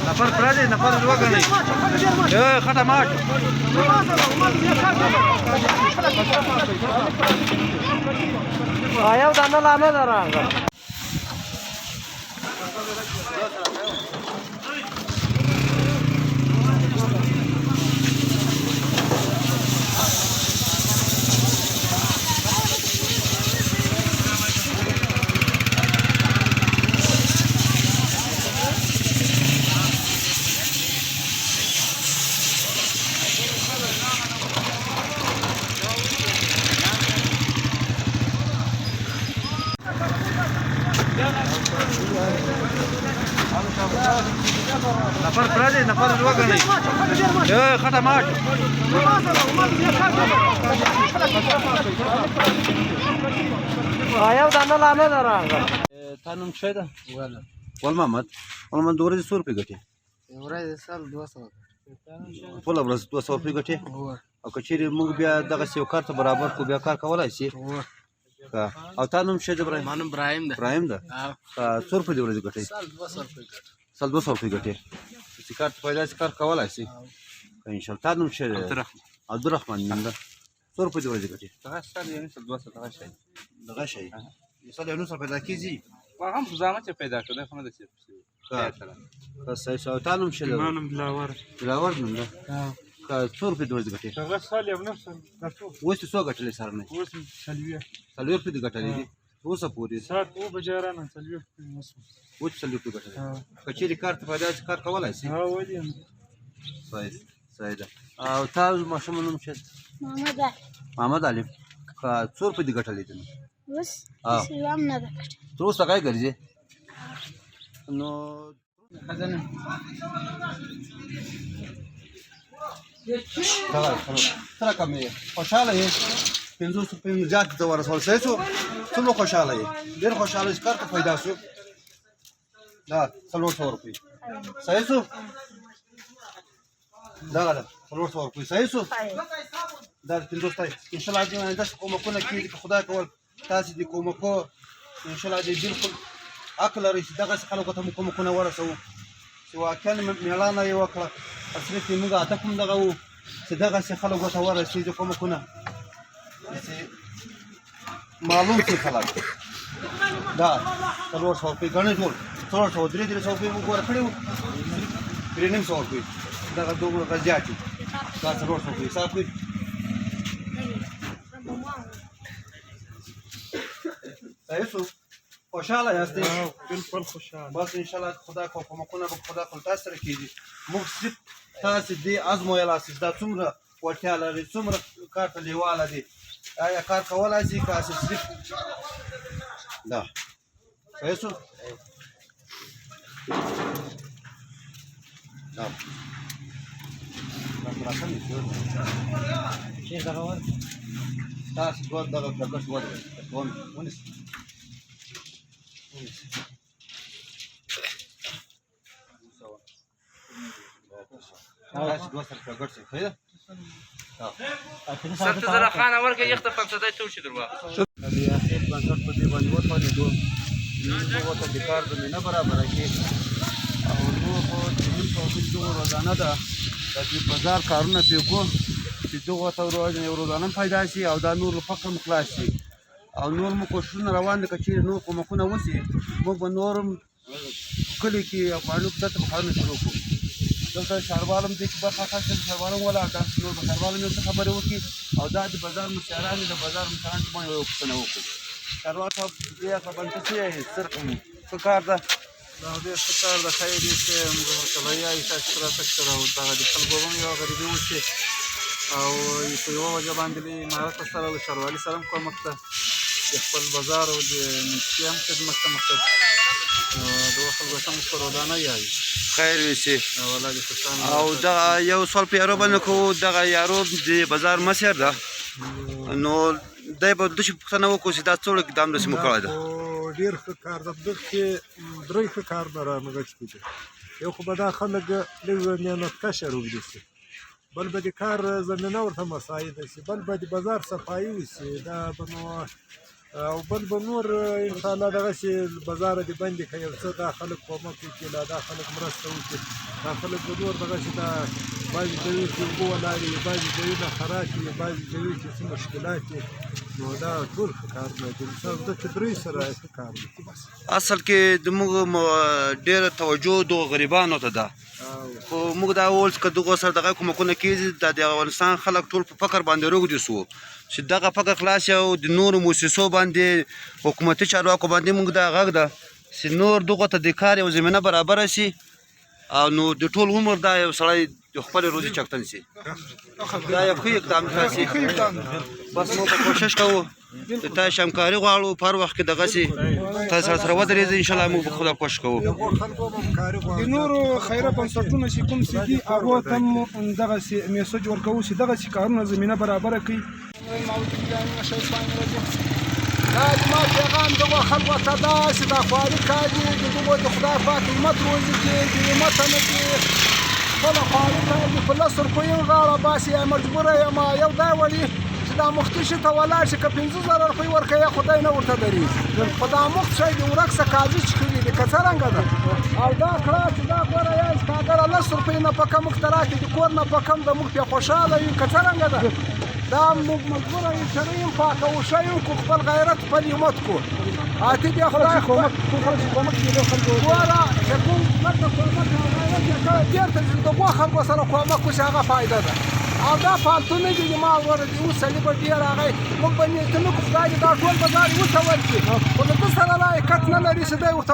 نفر پردې نفر وګڼئ خټه ماټ یو دانه لا نه ده راغله نفر پردې نفر وګڼئ خټه ماټ یو دانه لا نه ده راغله تا نوم څه ده ول محمد د ورځې څو روپۍ ګټې ورځې سل 200 ټوله ورځ 200 روپۍ ګټې او که چیرې موږ بیا دغسې یو کار ته برابر کړو بیا کار کولی شي او تا نوم څه ده ابراهیم ما نوم ابراهیم ده څو روپۍ د ورځې ګټې سل 200 روپۍ ګټې چې کار ته پیدا شي کار کولی شي انشاءالله تا نوم څه ده عبدالرحمن نوم ده څو روپۍ د ورځې ګټې دغه سل یو سل 200 دغه شی سل یو سل پیدا کېږي هم زحمت پیدا کړ خو نه ده چې صحیح شو تا نوم څه ده ما نوم دلاور نوم ده څو روپۍ د ورځې ګټې هغه سال یو نه اوس څو ګټلې سر نه اوس سلوي 40 روپۍ د ګټلې دي اوسه پورې سات او بجارانه سلوي اوس 40 روپۍ ګټلې که چیرې کار ته پیدا شي کار کولی شي ها ولې صحیح ده او تا ماشوم نوم څه محمد علي څو روپۍ د ګټلې دي اوس سلام نه ده تر اوسه کای ګرځې نو خزانه سره کمې خوشحاله یې 500 روپۍ مې زیات ته ورسول صحیح شو څومره خوشحاله یې ډېر خوشحاله چې کار ته پیدا شو دا 400 روپۍ صحیح شو دغه ده 400 روپۍ صحیح شو دا 500 انشاءالله داسې کومکونه کېږي که خدای کول تاسې د کومکو انشاءالله دې بالکل حق لرئ چې دغسې خلکو ته مو کومکونه ورسوو چې واقعا مېړانه یې وکړه اصلي کې موږ هدف هم دغه و چې دغسې خلکو ته ورسېږي کومکونه چې معلوم شي خلک دا 400 روپۍ ګڼې ټول 400 300 روپۍ موږ ورکړې وو 300 روپۍ دغه دومره زیات دي دا 400 روپۍ حساب کړئ صحیح شو خوشحاله یاستئ بالکل خوشحاله بس انشاءالله خدا کومکونه به خدا خپل تاسو سره کېږي موږ صرف تاسې دې ازمویلاست چې دا څومره وړتیا لري څومره کار ته لیواله دي آیا کار کولی شي که صرف دا صحیح شو دا تاسو دوه دغه ګټ ونیسئ سلطه زرا خان ورکه یخته 500 ته وشي دروا د اخر بنسټ په دې باندې وټالیدو دغه ته د کار زمینه برابره کړي او نو خو د نن په دغه روزانه ده د دې بازار کارونه پرې کوو چې دغه ته روزانه پیدا شي او دا نور فقر هم خلاص شي او نور مو کوښښونه روان دي که چیرې نور کومکونه وشي موږ به نور هم کلي کې افغانو کې دلته به کارونه شروع کړو دلته ښاروال هم دی چې برخه اخیستې ده ښاروال هم ولاړ ده نور به ښاروال هم یو څه خبرې وکړي او دا د بازار مشران د بازار مشران چې باندې یوه پوښتنه وکړو ښاروال صاحب دې اصلا څه شی څه کار ده دا ډېر ښه کار ده خیر دې چې موږ ورته وایي تاسو راتګ سره او دغه د خلکو هم یوه غریبي وشي او په یوه وجه باندې د امارت سره له ښاروالي سره هم کومک ته د خپل بازار او د منطقې هم خدمت ته مقصد دغه خلکو ته موږ په روزانه یایو خیر وشي والله دې خوشحاله او دغه یو سوال په یارو باندې کوو دغه یارو د بازار مشر ده نو دی به داسې پوښتنه وکړو چې دا څه ډول اقدام داسې مو کړی ده ډېر ښه کار ده په دغه کې درې ښه کار به رانغښتي دي یو خو به دا خلک لږ محنتکشه روږدي شي بل به د کار زمینه ورته مساعده شي بل به د بازار صفایي وشي دا به نو او بل به نور انشاءالله دغسې بازاره دې بندې کړي یو څه دا خلک کومک وکړي لا دا خلک مرسته وکړي دا خلک به نور دغسې دا بعضې ځایو کې اوبه ولاړې وي بعضې ځایونه خراب وي بعضې ځایو کې څه مشکلات وي نو دا ټول ښه کارونه دي مثال دلته درې سره ښه کار دی اصل کې زموږ ډېره توجه دغو غریبانو ته ده خو موږ دا وویل چې که دغو سره دغه کومکونه کېږي د افغانستان خلک ټول په فقر باندې روږدي سو چې دغه فقر خلاص شي او د نورو مؤسسو باندې حکومتي چارواکو باندې موږ دا غږ ده چې نور دغو ته د کار یو زمینه برابره شي او نو د ټول عمر دا یو سړی د خپل روزي چکتن شي دا یو ښه اقدام دی بس موږ کوشش کوو چې تاسو همکاري غواړو په هر وخت کې دغسې تاسو سره ودرېږئ انشاءالله موږ به خپله کوشش کوو د نورو خیره بنسټونه چې کوم څه دي هغو ته هم دغسې میسج ورکوو چې دغسې کارونه زمینه برابره کړي دا زما پیغام دغو خلکو ته دا چې دا خواري کار دي د دغو د خدای پاک همت روزي کې د همته نه دي خپله خواري کار دي په 10 روپیو غاړه باسي یا مجبوره یم یو دا وړي چې دا مختي شي ته ولاړ شي که 15,000 روپۍ ورکوي خدای نه ورته درېږي خو دا مخت شی د ورک څه قاضي چې کړي دي که څرنګه ده او دا کړه چې دا ګوره یاز کاګره 10 روپۍ نه په کم موږ ته راکړي د کور نه په کم د موږ پرې خوشحاله یو که څرنګه ده دا موږ مجبوره یو چې یو پاکوشه یو کو خپل غیرت خپل همت کو اتې بیا خدای ګوره چې کوم لکه کومک غیرت یې کړی بېرته چې د دوو خلکو سره کومک وشي هغه فایده ده او دا فالتو نه دي ما ګوره د اوس سړي به ډېر هغه موږ به نیت نه کړو خدای دې دا ټول به ځای ورته ورکړي خو د ده سره لا یې کټ نه لري چې دی ورته